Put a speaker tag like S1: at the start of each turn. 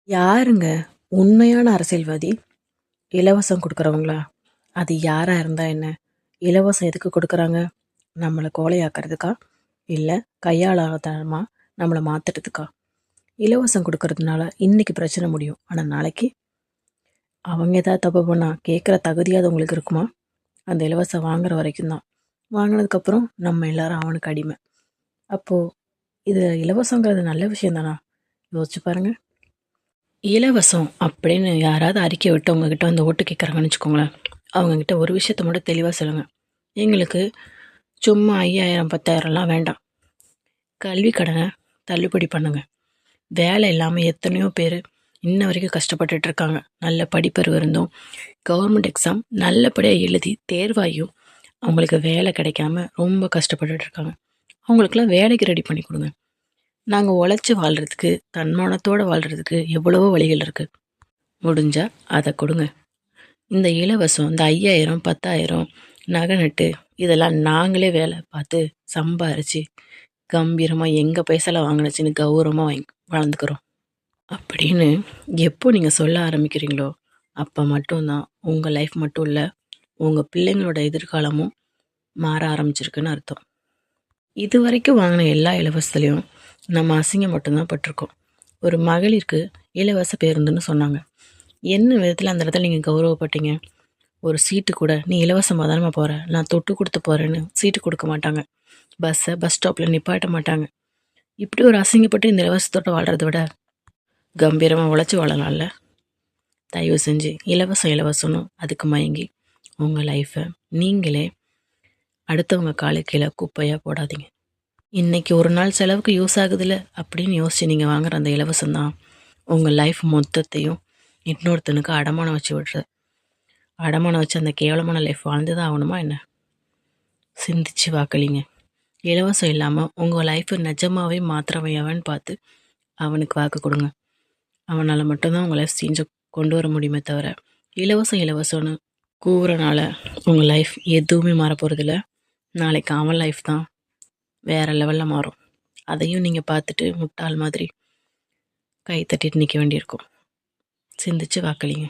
S1: யாருங்க உண்மையான அரசியல்வாதி? இலவசம் கொடுக்குறவங்களா? அது யாரா இருந்தா என்ன? இலவசம் எதுக்கு கொடுக்குறாங்க? நம்மளை கோழையாக்குறதுக்கா? இல்லை கையாளாதனமா நம்மளை மாத்துறதுக்கா? இலவசம் கொடுக்கறதுனால இன்னைக்கு பிரச்சனை முடியும், ஆனால் நாளைக்கு அவங்க ஏதாவது தப்பு பண்ணால் கேட்குற தகுதியாவது உங்களுக்கு இருக்குமா? அந்த இலவசம் வாங்குற வரைக்கும் தான். வாங்கினதுக்கப்புறம் நம்ம எல்லாரும் அவனுக்கு அடிமை. அப்போது இது இலவசங்கிறது நல்ல விஷயம் தானா? யோசிச்சு பாருங்கள். இலவசம் அப்படின்னு யாராவது அறிக்கை விட்டு உங்ககிட்ட வந்து ஓட்டு கேட்குறாங்கன்னு வச்சுக்கோங்களேன். அவங்கக்கிட்ட ஒரு விஷயத்த மட்டும் தெளிவாக சொல்லுங்கள். எங்களுக்கு சும்மா 5000 10,000லாம் வேண்டாம். கல்வி கடனை தள்ளுபடி பண்ணுங்கள். வேலை இல்லாமல் எத்தனையோ பேர் இன்ன வரைக்கும் கஷ்டப்பட்டுட்டு இருக்காங்க. நல்ல படிப்பறிவு இருந்தும் கவர்மெண்ட் எக்ஸாம் நல்லபடியாக எழுதி தேர்வாயும் அவங்களுக்கு வேலை கிடைக்காம ரொம்ப கஷ்டப்பட்டுட்டு இருக்காங்க. அவங்களுக்கெல்லாம் வேலைக்கு ரெடி பண்ணி கொடுங்க. நாங்கள் உழைச்சி வாழ்கிறதுக்கு, தன்மானத்தோடு வாழ்கிறதுக்கு எவ்வளவோ வழிகள் இருக்குது. முடிஞ்சால் அதை கொடுங்க. இந்த இலவசம், இந்த 5000 10,000 நகை நட்டு இதெல்லாம் நாங்களே வேலை பார்த்து சம்பாரித்து கம்பீரமாக எங்கள் பைசால வாங்கினச்சின்னு கௌரவமாக வளர்ந்துக்கிறோம் அப்படின்னு எப்போ நீங்கள் சொல்ல ஆரம்பிக்கிறீங்களோ அப்போ மட்டும்தான் உங்கள் லைஃப் மட்டும் இல்லை, உங்கள் பிள்ளைங்களோட எதிர்காலமும் மாற ஆரம்பிச்சிருக்குன்னு அர்த்தம். இது வரைக்கும் வாங்கின எல்லா இலவசத்துலேயும் நம்ம அசிங்கம் மட்டும்தான் பட்டிருக்கோம். ஒரு மகளிருக்கு இலவச பேருந்துன்னு சொன்னாங்க. என்ன விதத்தில் அந்த இடத்துல நீங்கள் கௌரவப்பட்டீங்க? ஒரு சீட்டு கூட நீ இலவசமாக தானே போகிற, நான் தொட்டு கொடுத்து போகிறேன்னு சீட்டு கொடுக்க மாட்டாங்க. பஸ் ஸ்டாப்பில் நிப்பாட்ட மாட்டாங்க. இப்படி ஒரு அசிங்கப்பட்டு இந்த இலவசத்தோட வாழ்கிறத விட கம்பீரமாக உழைச்சி வாழலாம்ல. தயவு செஞ்சு இலவசம்னு அதுக்கு மயங்கி உங்கள் லைஃப்பை நீங்களே அடுத்தவங்க காலு கீழே குப்பையாக போடாதீங்க. இன்றைக்கி ஒரு நாள் செலவுக்கு யூஸ் ஆகுதுல்ல அப்படின்னு யோசிச்சு நீங்கள் வாங்குகிற அந்த இலவசம் தான் உங்கள் லைஃப் மொத்தத்தையும் இன்னொருத்தனுக்கு அடமானம் வச்சு விடுறது. அடமானம் வச்சு அந்த கேவலமான லைஃப் வாழ்ந்து தான் ஆகணுமா என்ன? சிந்திச்சு வாக்களிங்க. இலவசம் இல்லாமல் உங்கள் லைஃப்பை நிஜமாகவே மாத்திரவையவன்னு பார்த்து அவனுக்கு வாக்கு கொடுங்க. அவனால் மட்டும்தான் உங்கள் லைஃப் செஞ்சு கொண்டு வர முடியுமே தவிர இலவசம்னு கூவுறனால உங்கள் லைஃப் எதுவுமே மாற போகிறதில்ல. நாளைக்கு அவன் லைஃப் தான் வேறு லெவலில் மாறும். அதையும் நீங்கள் பார்த்துட்டு முட்டாள் மாதிரி கை தட்டிட்டு நிற்க வேண்டியிருக்கும். சிந்திச்சு வாக்களிங்க.